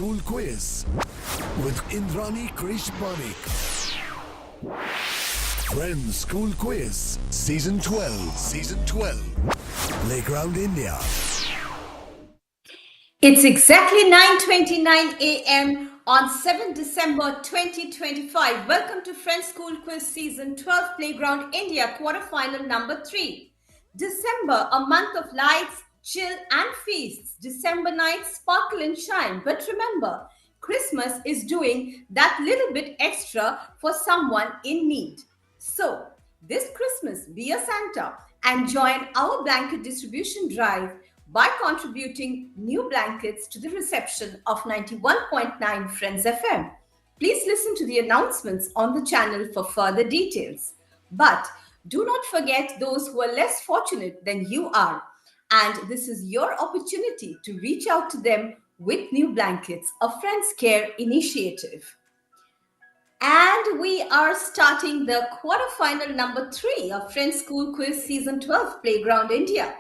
School Quiz with Indrani Krish Banik. Friends School Quiz Season 12. Playground India. It's exactly 9:29 a.m. on 7 December 2025. Welcome to Friends School Quiz Season 12 Playground India quarterfinal number 3. December, a month of lights, chill and feasts. December nights sparkle and shine. But remember, Christmas is doing that little bit extra for someone in need. So, this Christmas, be a Santa and join our blanket distribution drive by contributing new blankets to the reception of 91.9 Friends FM. Please listen to the announcements on the channel for further details. But do not forget those who are less fortunate than you are. And this is your opportunity to reach out to them with new blankets, a Friends Care initiative. And we are starting the quarterfinal number 3 of Friends School Quiz Season 12 Playground India.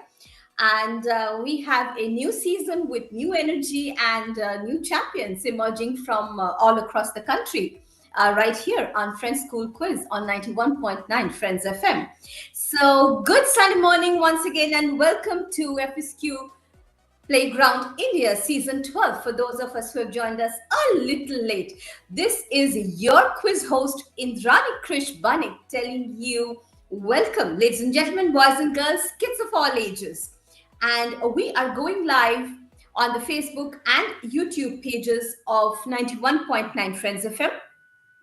And we have a new season with new energy and new champions emerging from all across the country right here on Friends School Quiz on 91.9 Friends FM. So good Sunday morning once again and welcome to FSQ Playground India Season 12 for those of us who have joined us a little late. This is your quiz host Indrani Krish Banik telling you welcome, ladies and gentlemen, boys and girls, kids of all ages. And we are going live on the Facebook and YouTube pages of 91.9 Friends FM,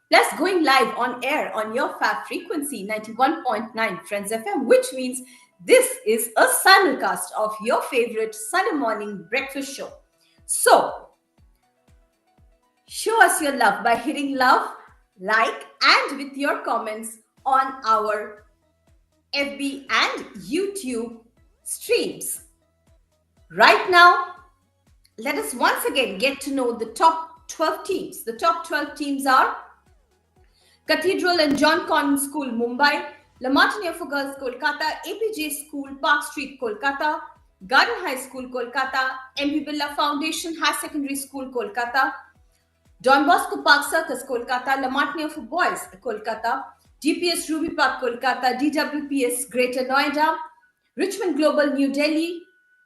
plus going live on air on your fab frequency 91.9 Friends FM, which means this is a simulcast of your favorite Sunday morning breakfast show. So, show us your love by hitting love, like, and with your comments on our FB and YouTube streams. Right now, let us once again get to know the top 12 teams. The top 12 teams are Cathedral and John Convent School, Mumbai, La Martiniere for Girls, Kolkata, APJ School, Park Street, Kolkata, Garden High School, Kolkata, MP Birla Foundation High Secondary School, Kolkata, Don Bosco Park Circus, Kolkata, La Martiniere for Boys, Kolkata, DPS Ruby Park, Kolkata, DWPS Greater Noida, Richmond Global, New Delhi,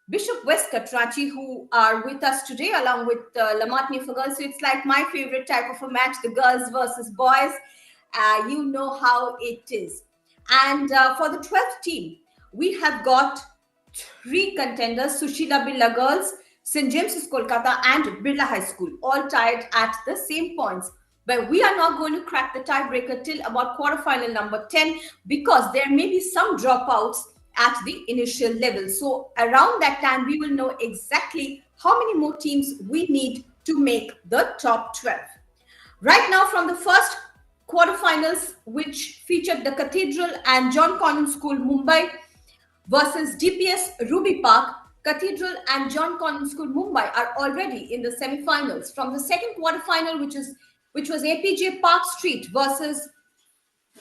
Bishop Westcott, Ranchi, who are with us today along with La Martiniere for Girls. So it's like my favorite type of a match, the girls versus boys. You know how it is. And for the 12th team, we have got 3 contenders, Sushila Birla Girls, St. James's Kolkata and Birla High School, all tied at the same points. But we are not going to crack the tiebreaker till about quarterfinal number 10 because there may be some dropouts at the initial level. So around that time, we will know exactly how many more teams we need to make the top 12. Right now, from the first quarterfinals, which featured the Cathedral and John Convent School, Mumbai versus DPS Ruby Park, Cathedral and John Convent School, Mumbai are already in the semi-finals. From the second quarterfinal, which was APJ Park Street versus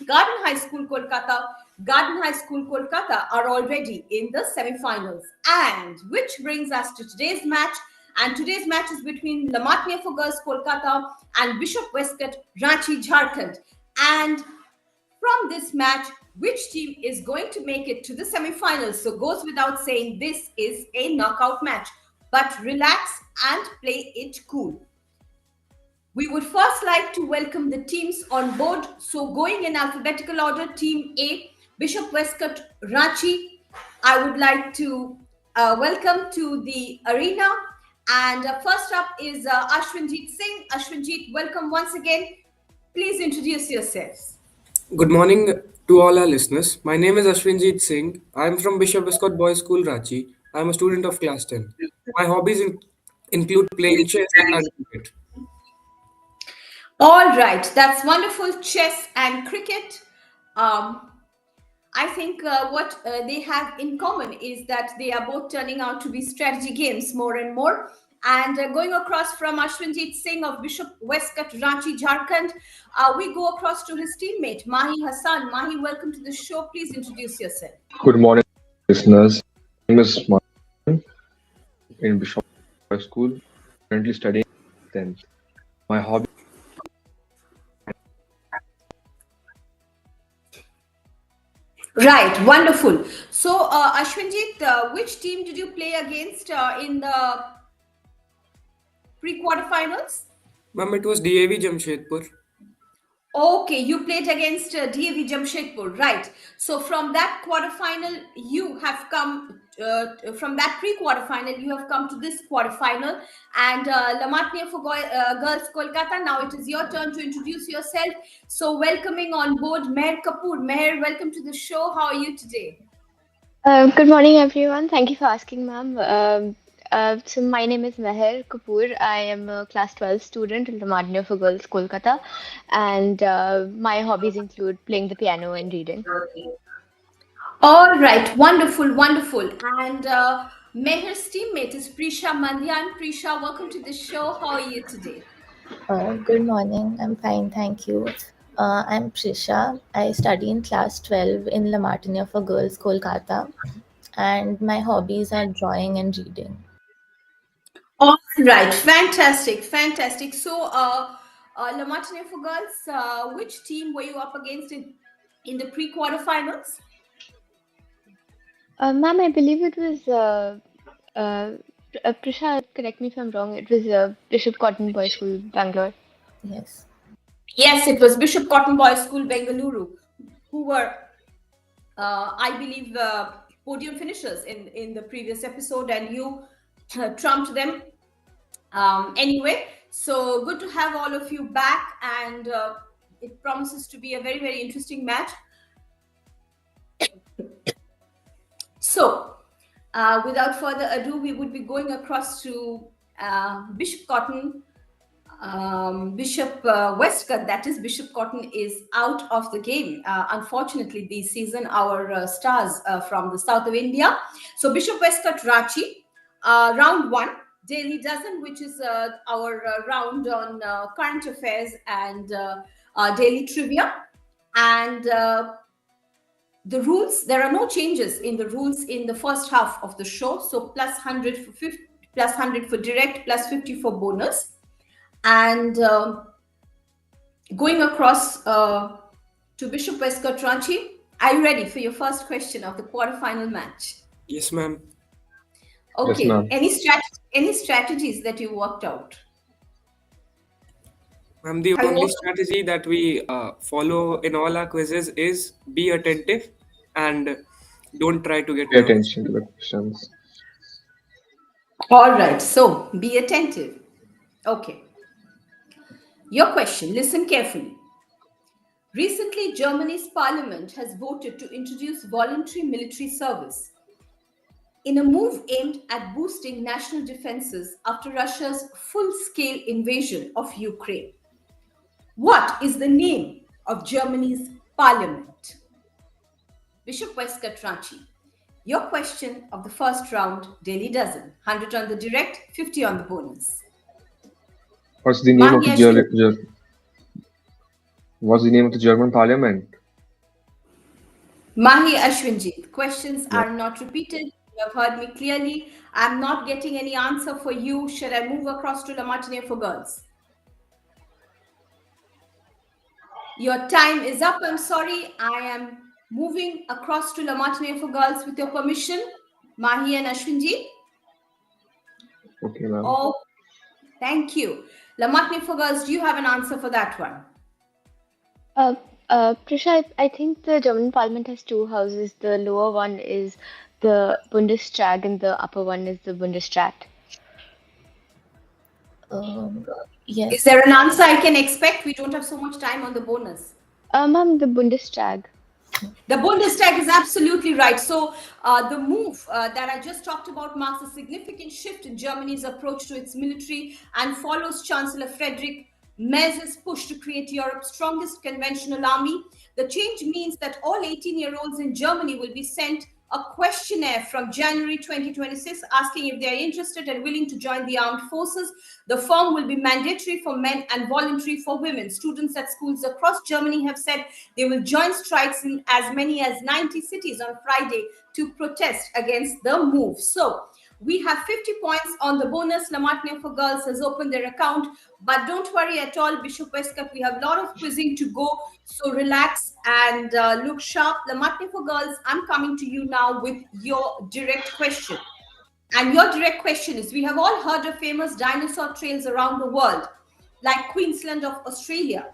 Garden High School, Kolkata, Garden High School, Kolkata are already in the semi-finals. And which brings us to today's match. And today's match is between La Martiniere for Girls, Kolkata and Bishop Westcott, Ranchi, Jharkhand. And from this match, which team is going to make it to the semi-finals? So goes without saying, this is a knockout match. But relax and play it cool. We would first like to welcome the teams on board. So going in alphabetical order, Team A, Bishop Westcott, Ranchi, I would like to welcome to the arena. And first up is Ashwinjeet Singh. Ashwinjeet, welcome once again. Please introduce yourselves. Good morning to all our listeners. My name is Ashwinjeet Singh. I am from Bishop Westcott Boys School, Ranchi. I am a student of class 10. My hobbies include playing chess and cricket. All right, that's wonderful. Chess and cricket. I think what they have in common is that they are both turning out to be strategy games more and more. And going across from Ashwinjeet Singh of Bishop Westcott, Ranchi, Jharkhand, we go across to his teammate, Mahi Hassan. Mahi, welcome to the show. Please introduce yourself. Good morning, listeners. My name is Mahi in Bishop School, currently studying 10th. My hobby Right, wonderful. So, Ashwinjit, which team did you play against in the pre-quarterfinals? Ma'am, it was DAV Jamshedpur. Okay, you played against DAV Jamshedpur, right? So from that quarterfinal, you have come from that pre-quarterfinal, you have come to this quarterfinal, and Lamatnia for Girls Kolkata. Now it is your turn to introduce yourself. So welcoming on board Meher Kapoor. Meher, welcome to the show. How are you today? Good morning, everyone. Thank you for asking, ma'am. So my name is Meher Kapoor. I am a class 12 student in the Madhya for Girls, Kolkata, and my hobbies include playing the piano and reading. All right, wonderful, wonderful. And Meher's teammate is Prisha Mandyan. Prisha, welcome to the show. How are you today? Good morning. I'm fine, thank you. I'm Prisha. I study in class 12 in La Martinia for Girls, Kolkata, and my hobbies are drawing and reading. All right, fantastic, fantastic. So, La Martiniere for Girls, which team were you up against in the pre-quarterfinals? Ma'am, I believe it was uh, Prisha, correct me if I'm wrong. It was Bishop Cotton Boys School, Bangalore. Yes. Yes, it was Bishop Cotton Boys School, Bengaluru, who were, I believe, podium finishers in the previous episode, and you trumped them. Anyway, so good to have all of you back, and it promises to be a very, very interesting match. So, without further ado, we would be going across to Bishop Cotton. Bishop Westcott, that is, Bishop Cotton is out of the game. Unfortunately, this season, our stars from the south of India. So, Bishop Westcott Ranchi, round one, Daily Dozen, which is our round on current affairs and daily trivia. And the rules, there are no changes in the rules in the first half of the show. So, plus 100 for 50, plus 100 for direct, plus 50 for bonus. And going across to Bishop Westcott Ranchi, are you ready for your first question of the quarterfinal match? Yes, ma'am. Okay. Yes, ma'am. Any strategies that you worked out? Ma'am, the Have you only worked- strategy that we follow in all our quizzes is be attentive and don't try to get Pay nervous. attention to the questions. All right. So be attentive. Okay. Your question, listen carefully. Recently, Germany's parliament has voted to introduce voluntary military service in a move aimed at boosting national defenses after Russia's full-scale invasion of Ukraine. What is the name of Germany's parliament? Bishop Westcott Ranchi, your question of the first round, Daily Dozen. 100 on the direct, 50 on the bonus. What's the name of the Mahia What's the name of the German parliament? Mahi Ashwinjit, questions Yeah. are not repeated. You have heard me clearly. I'm not getting any answer for you. Should I move across to La Martiniere for Girls? Your time is up. I'm sorry. I am moving across to La Martiniere for Girls with your permission. Mahi and Ashwinjit. Okay, ma'am. Oh, thank you. La Martiniere for Girls, do you have an answer for that one? Prisha, I think the German parliament has two houses. The lower one is the Bundestag and the upper one is the Bundesrat. Yes. Is there an answer I can expect? We don't have so much time on the bonus. Ma'am, the Bundestag. The Bundestag is absolutely right. So the move that I just talked about marks a significant shift in Germany's approach to its military and follows Chancellor Friedrich Merz's push to create Europe's strongest conventional army. The change means that all 18-year-olds in Germany will be sent a questionnaire from January 2026 asking if they are interested and willing to join the armed forces. The form will be mandatory for men and voluntary for women. Students at schools across Germany have said they will join strikes in as many as 90 cities on Friday to protest against the move. So, We have 50 points on the bonus. La Martiniere for Girls has opened their account, but don't worry at all, Bishop Westcott. We have a lot of quizzing to go, so relax and look sharp. La Martiniere for Girls, I'm coming to you now with your direct question. And your direct question is, we have all heard of famous dinosaur trails around the world, like Queensland of Australia.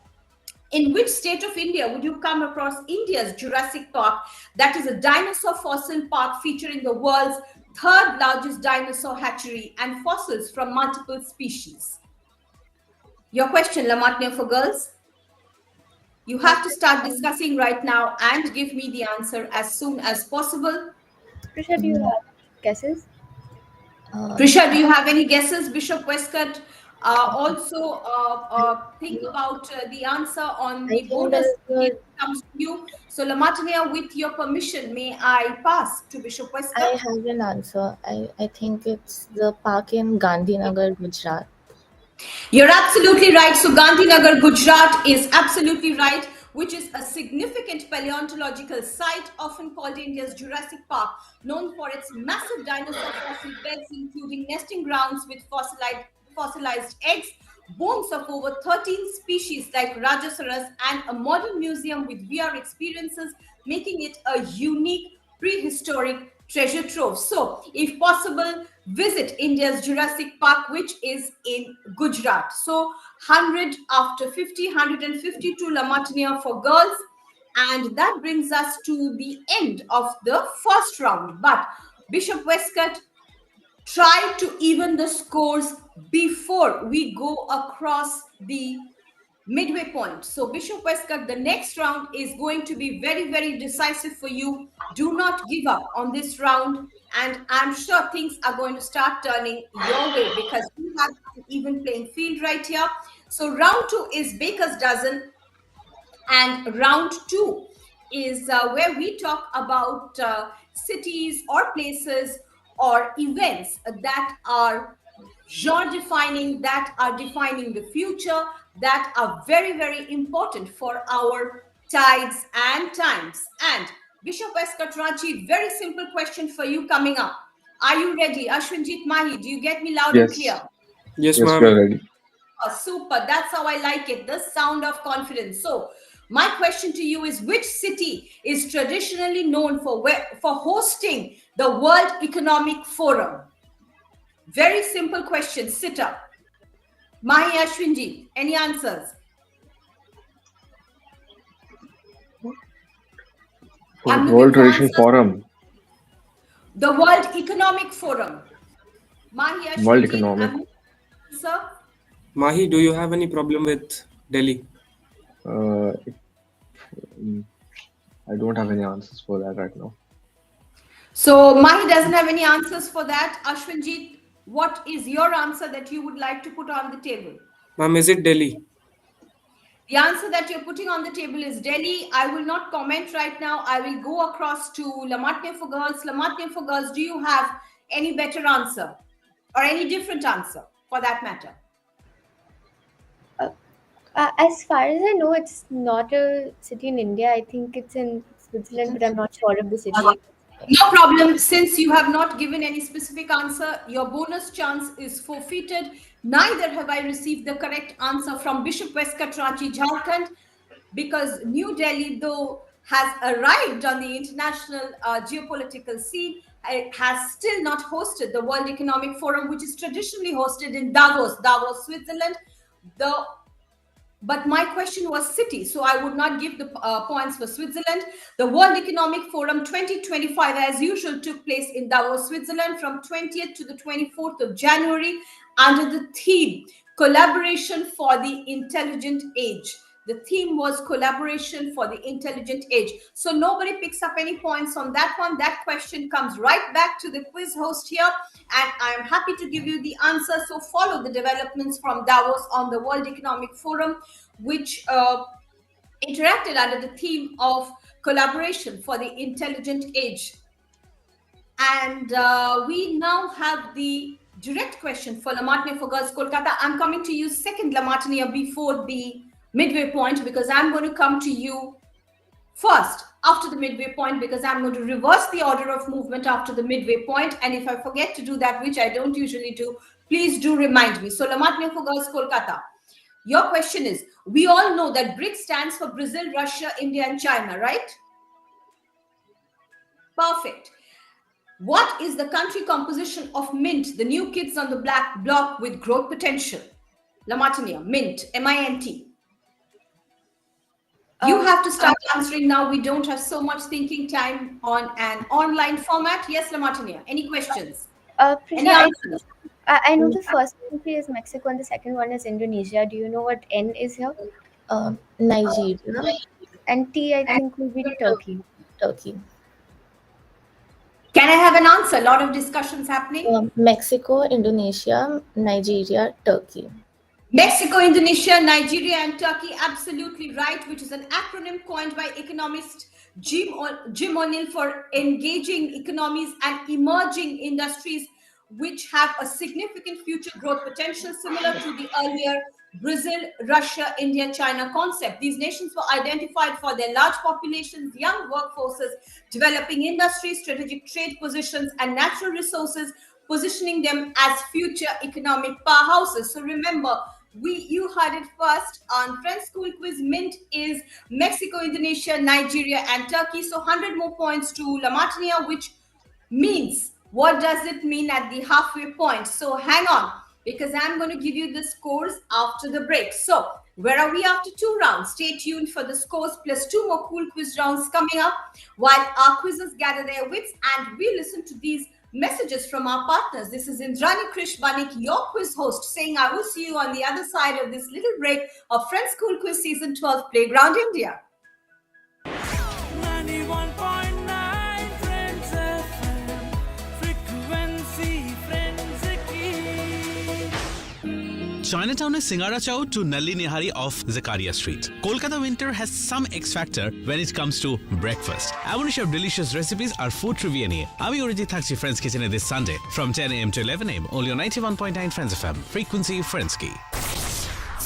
In which state of India would you come across India's Jurassic Park, that is a dinosaur fossil park featuring the world's third largest dinosaur hatchery and fossils from multiple species? Your question, La Martiniere for Girls. You have to start discussing right now and give me the answer as soon as possible. Prisha, do you have guesses? Prisha, do you have any guesses? Bishop Westcott, also think about the answer on the bonus. It comes to you. So, La Martiniere, with your permission, may I pass to Bishop Westcott? I have an answer. I think it's the park in Gandhinagar, Gujarat. You're absolutely right. So, Gandhinagar, Gujarat is absolutely right, which is a significant paleontological site, often called India's Jurassic Park, known for its massive dinosaur fossil beds, including nesting grounds with fossilized eggs, bones of over 13 species like Rajasaurus, and a modern museum with VR experiences, making it a unique prehistoric treasure trove. So, if possible, visit India's Jurassic Park, which is in Gujarat. So, 100 after 50, 152 La Martiniere for Girls. And that brings us to the end of the first round. But Bishop Westcott, try to even the scores before we go across the midway point. So, Bishop Westcott, the next round is going to be very, very decisive for you. Do not give up on this round. And I'm sure things are going to start turning your way because you have an even playing field right here. So, round 2 is Baker's Dozen. And round 2 is where we talk about cities or places or events that are genre-defining, that are defining the future, that are very, very important for our tides and times. And Bishop Westcott, Ranchi, very simple question for you coming up. Are you ready? Ashwinjit Mahi, do you get me loud and clear? Yes, Yes, we ma'am. are ready. Oh, super. That's how I like it. The sound of confidence. So, my question to you is, which city is traditionally known for hosting the World Economic Forum? Very simple question. Sit up. Mahi, Ashwinji, any answers? I'm looking World for Tradition answers. Forum. The World Economic Forum. Mahi, Ashwinji, World Economic. Sir? Mahi, do you have any problem with Delhi? I don't have any answers for that right now. So Mahi doesn't have any answers for that. Ashwinjit, what is your answer that you would like to put on the table? Ma'am, is it Delhi? The answer that you're putting on the table is Delhi. I will not comment right now. I will go across to La Martiniere for Girls. La Martiniere for Girls, do you have any better answer or any different answer for that matter? As far as I know, it's not a city in India. I think it's in Switzerland, but I'm not sure of the city. No problem. Since you have not given any specific answer, your bonus chance is forfeited. Neither have I received the correct answer from Bishop Westcott, Ranchi, Jharkhand, because New Delhi, though, has arrived on the international geopolitical scene, it has still not hosted the World Economic Forum, which is traditionally hosted in Davos, Switzerland. But my question was city, so I would not give the points for Switzerland. The World Economic Forum 2025, as usual, took place in Davos, Switzerland from 20th to the 24th of January under the theme Collaboration for the Intelligent Age. The theme was Collaboration for the Intelligent Age. So nobody picks up any points on that one. That question comes right back to the quiz host here, and I'm happy to give you the answer. So follow the developments from Davos on the World Economic Forum, which interacted under the theme of Collaboration for the Intelligent Age. And we now have the direct question for La Martiniere for Girls, Kolkata. I'm coming to you second, La Martiniere, before the midway point, because I'm going to come to you first. after the midway point, because I'm going to reverse the order of movement after the midway point. And if I forget to do that, which I don't usually do, please do remind me. So La Martiniere for Girls, Kolkata. Your question is, we all know that BRICS stands for Brazil, Russia, India, and China, right? Perfect. What is the country composition of MINT, the new kids on the black block with growth potential? La Martiniere, MINT, M-I-N-T. You have to start answering now. We don't have so much thinking time on an online format. Yes, La Martiniere, any questions? Any answers? I know the first country is Mexico and the second one is Indonesia. Do you know what N is here? Nigeria, And T, I think, will be Turkey. Turkey, Can I have an answer? A lot of discussions happening. Mexico, Indonesia, Nigeria, Turkey. Mexico, Indonesia, Nigeria, and Turkey, absolutely right, which is an acronym coined by economist Jim O'Neill for engaging economies and emerging industries which have a significant future growth potential, similar to the earlier Brazil, Russia, India, China concept. These nations were identified for their large populations, young workforces, developing industries, strategic trade positions, and natural resources, positioning them as future economic powerhouses. So remember, you heard it first on Friends School Quiz. MINT is Mexico, Indonesia, Nigeria, and Turkey. So 100 more points to La Martiniere, which means, what does it mean at the halfway point? So hang on, because I'm going to give you the scores after the break. So where are we after 2 rounds? Stay tuned for the scores plus 2 more cool quiz rounds coming up while our quizzes gather their wits and we listen to these messages from our partners. This is Indrani Krish Banik, your quiz host, saying I will see you on the other side of this little break of Friends School Quiz Season 12 Playground India. 91.9 Friends FM, frequency Friends की. Chinatown is Singara Chow to Nalli Nihari off Zakaria Street. Kolkata winter has some X factor when it comes to breakfast. এমন সব delicious recipes আর food trivia নিয়ে আমি অরিজিৎ থাকছি Friends Kitchen this Sunday from 10 a.m. to 11 a.m. only on 91.9 Friends FM, frequency Friends की.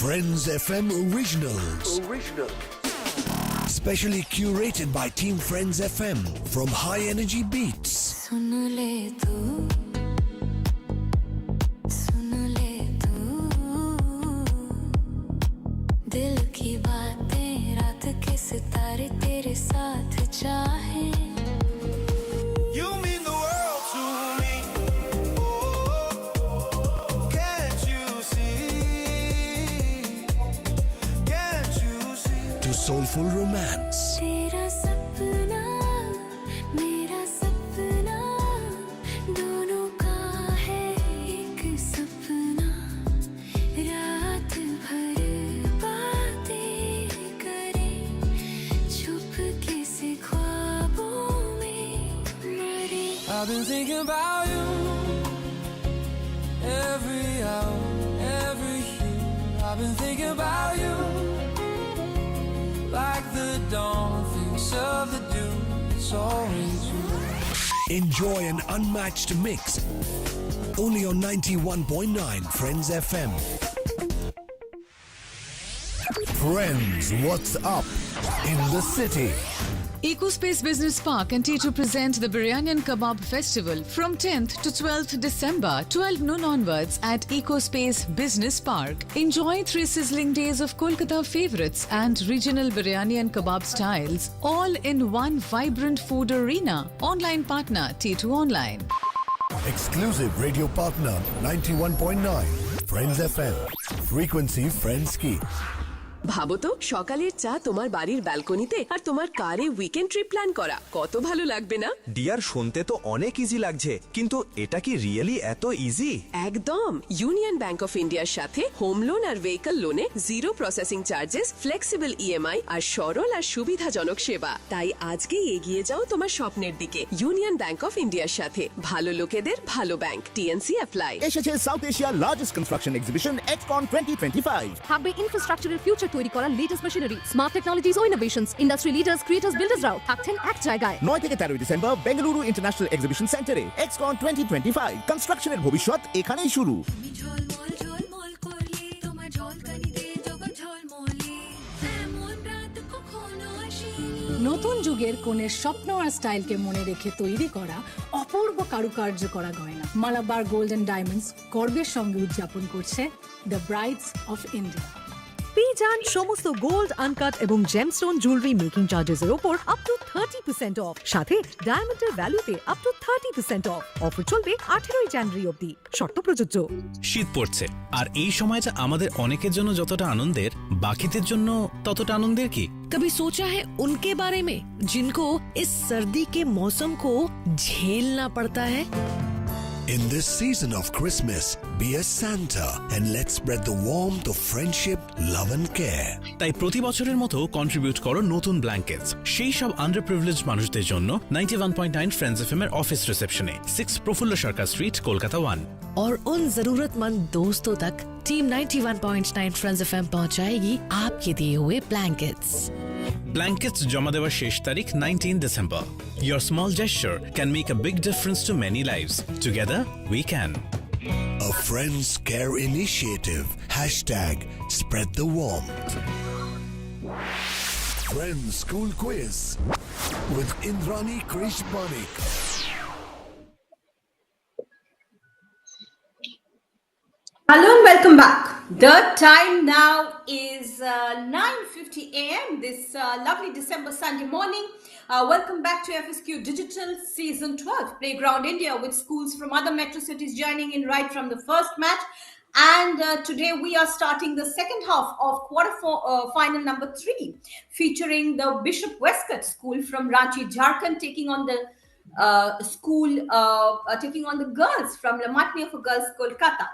Friends FM Originals. Specially curated by Team Friends FM from High Energy Beats. सुन ले तू दिल की बातें रात के सितारे तेरे साथ चाहे You mean the world to me. Oh, can't you see? Can't you see? To soulful romance. तेरा सपना मेरा सपना दोनों का है एक सपना रात भर बातें करें चुपके से ख्वाबों में मरे I've been thinking about you every hour, every hue. I've been thinking about you like the dawn thinks of the dew. It's always you. Enjoy an unmatched mix. Only on 91.9 Friends FM. Friends, what's up in the city? EcoSpace Business Park and T2 present the Biryani and Kebab Festival from 10th to 12th December, 12 noon onwards at EcoSpace Business Park. Enjoy 3 sizzling days of Kolkata favorites and regional biryani and kebab styles, all in one vibrant food arena. Online partner T2 Online. Exclusive radio partner 91.9 Friends FM. Frequency Friends Key. ভাবো তো সকালের চা তোমার বাড়ির ব্যালকনিতে আর তোমার কারে weekend trip plan করা কত ভালো লাগবে না ডিয়ার শুনতে তো অনেক ইজি লাগছে কিন্তু এটা কি রিয়েলি এত ইজি একদম ইউনিয়ন ব্যাংক অফ ইন্ডিয়ার সাথে হোম লোন আর ভেহিকল লোনে zero processing charges flexible EMI আর সরল আর সুবিধাজনক সেবা তাই আজকেই এগিয়ে যাও তোমার স্বপ্নের দিকে ইউনিয়ন ব্যাংক অফ ইন্ডিয়ার সাথে ভালো লোকেদের ভালো ব্যাংক টিএনসি অ্যাপ্লাই এসেছে সাউথ এশিয়ার লার্জেস্ট কনস্ট্রাকশন এক্সিবিশন এক্সকন 2025 থাকবে ইনফ্রাস্ট্রাকচারের ফিউচার তৈরি করা লেটেস্ট মেশিনারি স্মার্ট টেকনোলজিস ও ইনোভেশনস ইন্ডাস্ট্রি লিডার্স ক্রিয়েটর্স বিল্ডার্সরাও থাকছেন এক জায়গায় 9 থেকে 13 ডিসেম্বর বেঙ্গালুরু ইন্টারন্যাশনাল এক্সিবিশন সেন্টারে এক্সকন 2025 কনস্ট্রাকশনের ভবিষ্যৎ এখানেই শুরু ঝলমল ঝলমল করলে তোমার ঝলকানিতে জগৎ ঝলমলে এমন রাত কখনো আসেনি নতুন যুগের কনের স্বপ্ন আর স্টাইলকে মনে রেখে তৈরি করা অপূর্ব কারুকার্য করা গয়না মালাবার গোল্ডেন ডায়মন্ডস গর্বের সঙ্গে উদযাপন করছে দ্য ব্রাইডস অফ ইন্ডিয়া। পেয়ে যান সমস্ত গোল্ড আনকাট এবং জেমস্টোন জুয়েলারি মেকিং চার্জেস এর উপর আপ টু 30% অফ, সাথে ডায়মন্ডের ভ্যালুতে আপ টু 30% অফ। অফার চলবে 18 জানুয়ারি অবধি, শর্ত প্রযোজ্য। শীত পড়ছে আর এই সময়টা আমাদের অনেকের জন্য যতটা আনন্দের, বাকিদের জন্য ততটা আনন্দের কি? कभी सोचा है उनके बारे में जिनको इस सर्दी के मौसम को झेलना पड़ता है? In this season of Christmas, be a Santa and let's spread the warmth of friendship, love and care. তাই প্রতি বছরের মতো কন্ট্রিবিউট করো নতুন ব্ল্যাঙ্কেটস সেই সব আন্ডার প্রিভিলেজড মানুষদের জন্য 91.9 ফ্রেন্ডস এফএম এর অফিস রিসেপশনে, 6 প্রফুল্ল সরকার স্ট্রিট, কলকাতা 1। और उन जरूरतमंद दोस्तों तक टीम 91.9 फ्रेंड्स एफएम पहुंचाएगी आपके दिए हुए ब्लैंकेट्स। ব্ল্যাঙ্কেটস জমা দেওয়ার শেষ তারিখ 19 December. Your small gesture can make a big difference to many lives. Together, we can. A Friends Care Initiative. Hashtag spread the warmth. Friends School Quiz with Indrani Krish Banik. Hello and welcome back. The time now is 9:50 a.m. this lovely December Sunday morning. Welcome back to FSQ Digital Season 12 Playground India, with schools from other metro cities joining in right from the first match. And today we are starting the second half of final number 3, featuring the Bishop Westcott School from Ranchi, Jharkhand, taking on the girls from Lamatnia for Girls, Kolkata.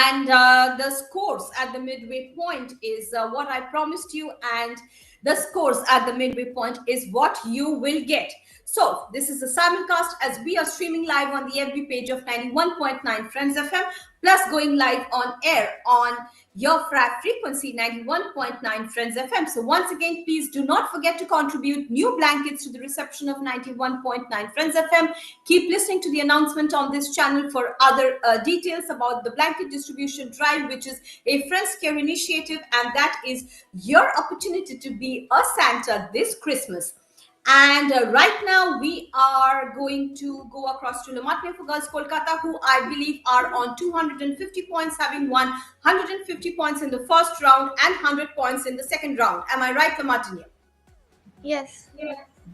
And the scores at the midway point is what I promised you, and the scores at the midway point is what you will get. So this is the simulcast as we are streaming live on the FB page of 91.9 Friends FM, plus going live on air on your frequency 91.9 Friends FM. So once again, please do not forget to contribute new blankets to the reception of 91.9 Friends FM. Keep listening to the announcement on this channel for other details about the blanket distribution drive, which is a Friends Care initiative, and that is your opportunity to be a Santa this Christmas. And right now we are going to go across to Lamatnia for Girls, Kolkata, who I believe are on 250 points, having won 150 points in the first round and 100 points in the second round. Am I right, Lamatnia? Yes.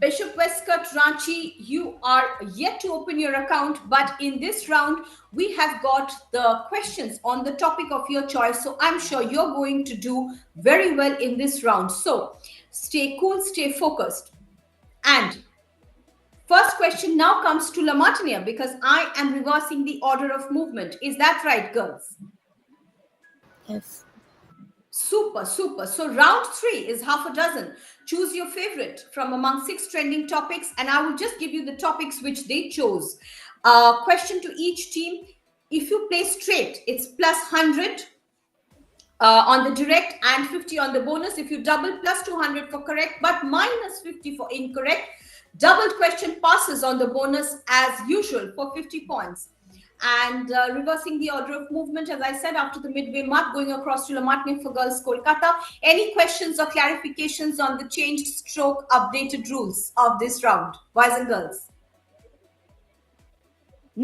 Bishop Westcott, Ranchi, you are yet to open your account, but in this round, we have got the questions on the topic of your choice. So I'm sure you're going to do very well in this round. So stay cool, stay focused. And first question now comes to Lamatnia, because I am reversing the order of movement. Is that right, girls? Yes. Super, super. So round 3 is half a dozen. Choose your favorite from among 6 trending topics, and I will just give you the topics which they chose. Question to each team. If you play straight, it's plus 100 on the direct and 50 on the bonus. If you double, plus 200 for correct, but minus 50 for incorrect. Doubled question passes on the bonus as usual for 50 points. And reversing the order of movement, as I said, after the midway mark, going across to Lamatnia for Girls, Kolkata. Any questions or clarifications on the changed stroke updated rules of this round, boys and girls?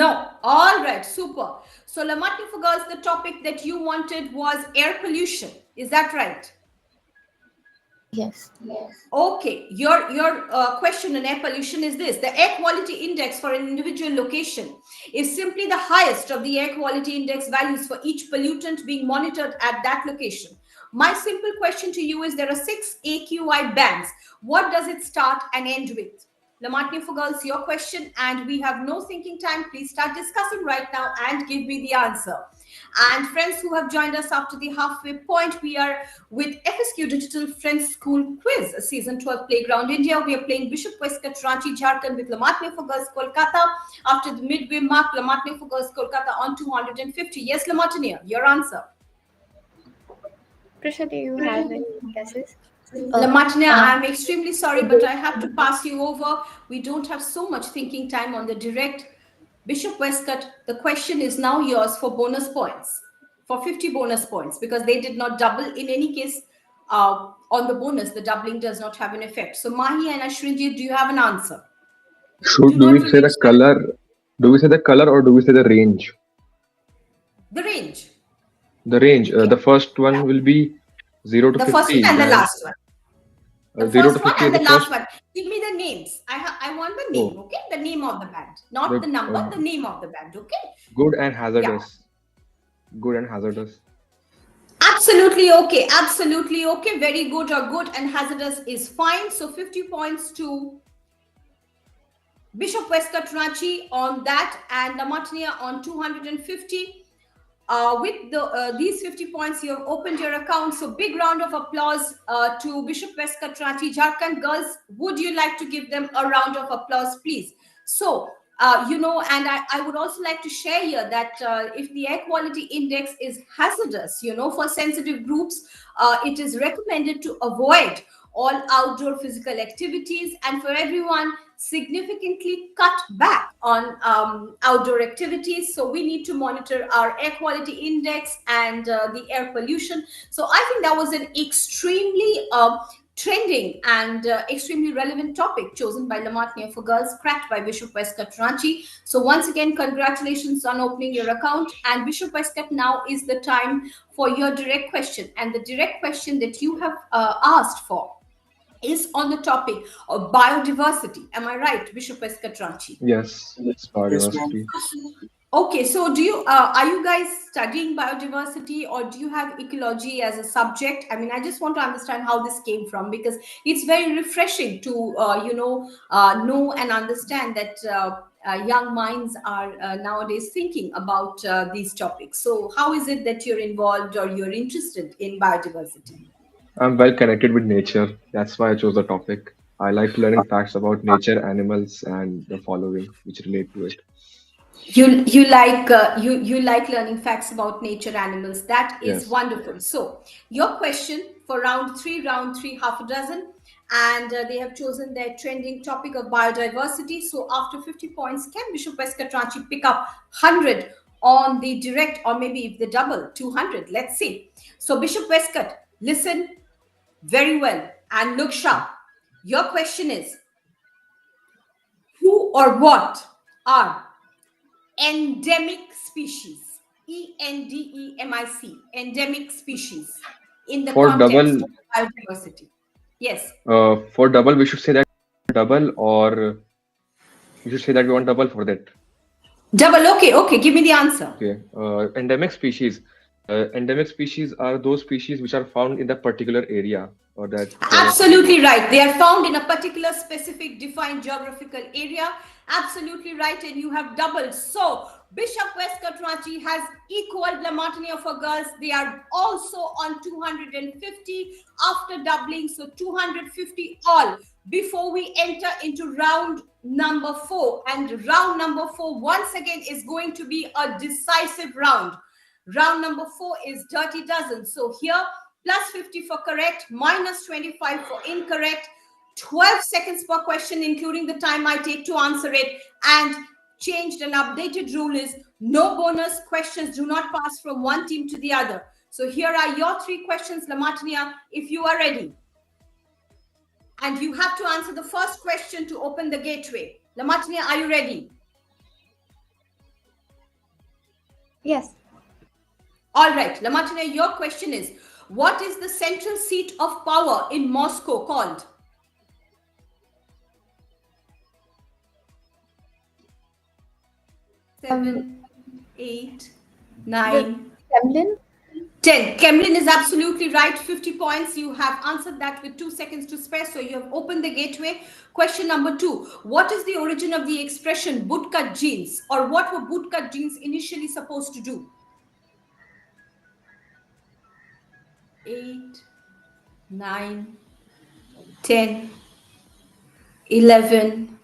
No. All right, super. So Lamatnia for Girls, the topic that you wanted was air pollution. Is that right? Yes. Okay. Your question on air pollution is this: the air quality index for an individual location is simply the highest of the air quality index values for each pollutant being monitored at that location. My simple question to you is, there are 6 AQI bands. What does it start and end with? Lamatnia for Girls, your question, and we have no thinking time. Please start discussing right now and give me the answer. And friends who have joined us after the halfway point, we are with FSQ Digital Friends School Quiz, Season 12 Playground India. We are playing Bishop Westcott, Ranchi, Jharkhand with Lamatnia for Girls, Kolkata. After the midway mark, Lamatnia for Girls, Kolkata on 250. Yes, Lamatnia, your answer. Prisha, do you have any guesses? Lamatnia, I'm extremely sorry, but I have to pass you over. We don't have so much thinking time on the direct. Bishop Westcott, the question is now yours for bonus points, for 50 bonus points, because they did not double in any case on the bonus, the doubling does not have an effect. So Mahi and Ashwinji, do you have an answer? So do we say the color? Do we say the color or do we say the range? The range. The range. The first one will be 0 to The 50. first one and the last one. The 0 first to one 50 and is the the last first. one. Give me the names. I want the name, okay? The name of the band. Not The, the number, uh, the name of the band, okay? Good and hazardous. Good and hazardous. Absolutely okay. Absolutely okay. Very good or good and hazardous is fine. So 50 points to Bishop Westcott Ranchi on that and La Martiniere on 250. With these 50 points, you have opened your account. So big round of applause to Bishop Westcott Ranchi. Jharkhand girls, would you like to give them a round of applause, please? So, and I would also like to share here that if the air quality index is hazardous, for sensitive groups, it is recommended to avoid all outdoor physical activities, and for everyone, significantly cut back on outdoor activities. So we need to monitor our air quality index and the air pollution. So I think that was an extremely trending and extremely relevant topic chosen by La Martiniere for Girls, cracked by Bishop Westcott Ranchi. So once again, congratulations on opening your account. And Bishop Westcott, now is the time for your direct question. And the direct question that you have asked for is on the topic of biodiversity. Am I right, Bishop Westcott Ranchi? Yes, it's biodiversity. Okay, so do you are you guys studying biodiversity, or do you have ecology as a subject? I mean, I just want to understand how this came from, because it's very refreshing to know and understand that young minds are nowadays thinking about these topics. So how is it that you're involved or you're interested in biodiversity? I'm well connected with nature. That's why I chose the topic. I like learning facts about nature, animals, and the following, which relate to it. You like learning facts about nature, animals. That is Yes. wonderful. So your question for round three, half a dozen, and they have chosen their trending topic of biodiversity. So after 50 points, can Bishop Westcott Ranchi pick up 100 on the direct, or maybe if they double 200? Let's see. So Bishop Westcott, listen very well and look sharp. Your question is, who or what are endemic species? ENDEMIC, endemic species in the For context double, of biodiversity. Yes. for double, we should say that double, or we should say that we want double for that. Double. Okay. Give me the answer. Okay. Endemic species. Endemic species are those species which are found in that particular area, or that. Absolutely right. They are found in a particular specific defined geographical area. Absolutely right. And you have doubled. So Bishop Westcott Ranchi has equaled La Martiniere for Girls. They are also on 250 after doubling. So 250 all before we enter into round number 4. And round number 4 once again is going to be a decisive round. Round number 4 is dirty dozen. So here, plus 50 for correct, minus 25 for incorrect, 12 seconds per question, including the time I take to answer it. And changed and updated rule is no bonus. Questions do not pass from one team to the other. So here are your 3 questions, La Martiniere, if you are ready. And you have to answer the first question to open the gateway. La Martiniere, are you ready? Yes. All right, La Martiniere, your question is, what is the central seat of power in Moscow called? Seven, 8, 9, Kremlin. 10. Kremlin is absolutely right. 50 points. You have answered that with 2 seconds to spare. So you have opened the gateway. Question number 2. What is the origin of the expression bootcut jeans, or what were bootcut jeans initially supposed to do? 8, 9, 10, 11,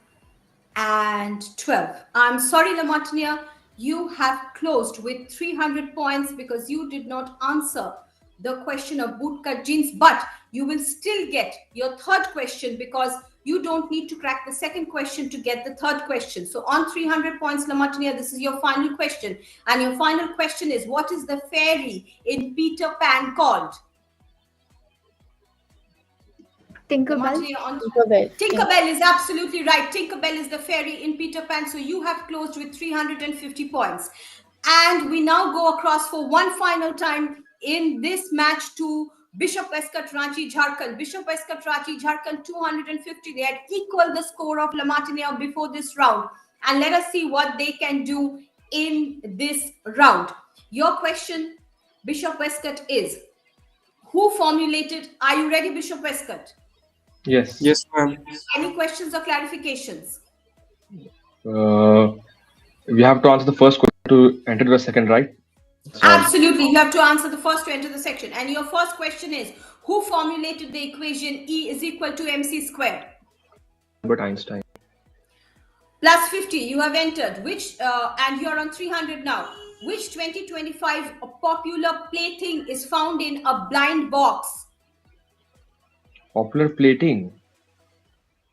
and 12. I'm sorry, La Martiniere, you have closed with 300 points because you did not answer the question of bootcut jeans, but you will still get your third question because you don't need to crack the second question to get the third question. So on 300 points, La Martiniere, this is your final question. And your final question is, what is the fairy in Peter Pan called? Tinkerbell. Lamartine on Tinkerbell. Tinkerbell is absolutely right. Tinkerbell is the fairy in Peter Pan. So you have closed with 350 points. And we now go across for one final time in this match to Bishop Eskat Ranchi Jharkhand. Bishop Eskat Ranchi Jharkhand 250. They had equaled the score of Lamartine before this round. And let us see what they can do in this round. Your question, Bishop Eskat, is who formulated? Are you ready, Bishop Eskat? Yes. Yes, ma'am. Any questions or clarifications? We have to answer the first question to enter the second, right? Absolutely. You have to answer the first to enter the section. And your first question is, who formulated the equation E is equal to mc squared? Albert Einstein. Plus 50, you have entered. Which, and you're on 300 now. Which 2025 popular plaything is found in a blind box? Popular plating.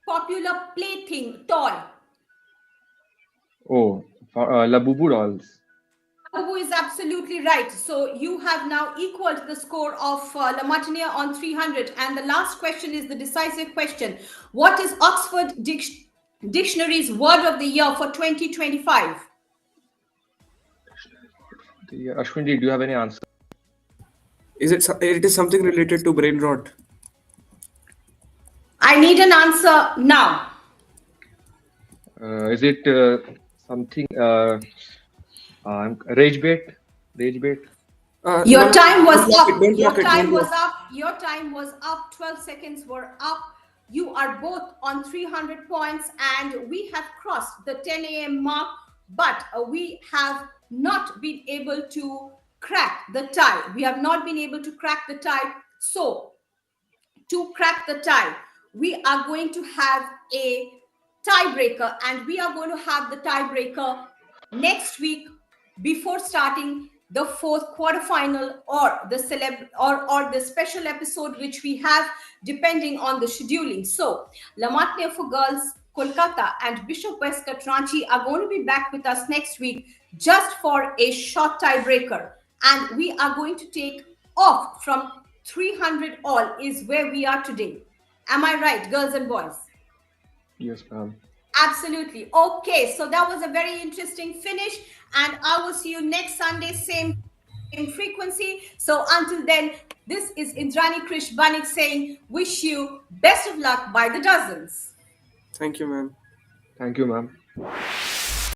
Popular plaything, toy. Oh, Labubu dolls. Abu is absolutely right. So you have now equaled the score of Lamartine on 300. And the last question is the decisive question. What is Oxford Dictionary's word of the year for 2025? Ashwin, do you have any answer? It is something related to brain rot. I need an answer now. Is it something rage bait? Rage bait? Your time was up. Don't Your block it, time don't was block. up. Your time was up. 12 seconds were up. You are both on 300 points and we have crossed the 10 a.m. mark, but we have not been able to crack the tie. We have not been able to crack the tie. So to crack the tie, we are going to have a tiebreaker, and we are going to have the tiebreaker next week before starting the fourth quarterfinal or the or the special episode which we have depending on the scheduling. So Lamartine for Girls Kolkata and Bishop Eskat Ranchi are going to be back with us next week just for a short tiebreaker, and we are going to take off from 300 all is where we are today. Am I right, girls and boys? Yes, ma'am. Absolutely. Okay, so that was a very interesting finish, and I will see you next Sunday, same frequency. So until then, this is Indrani Krish Banik saying, wish you best of luck by the dozens. Thank you, ma'am. Thank you, ma'am.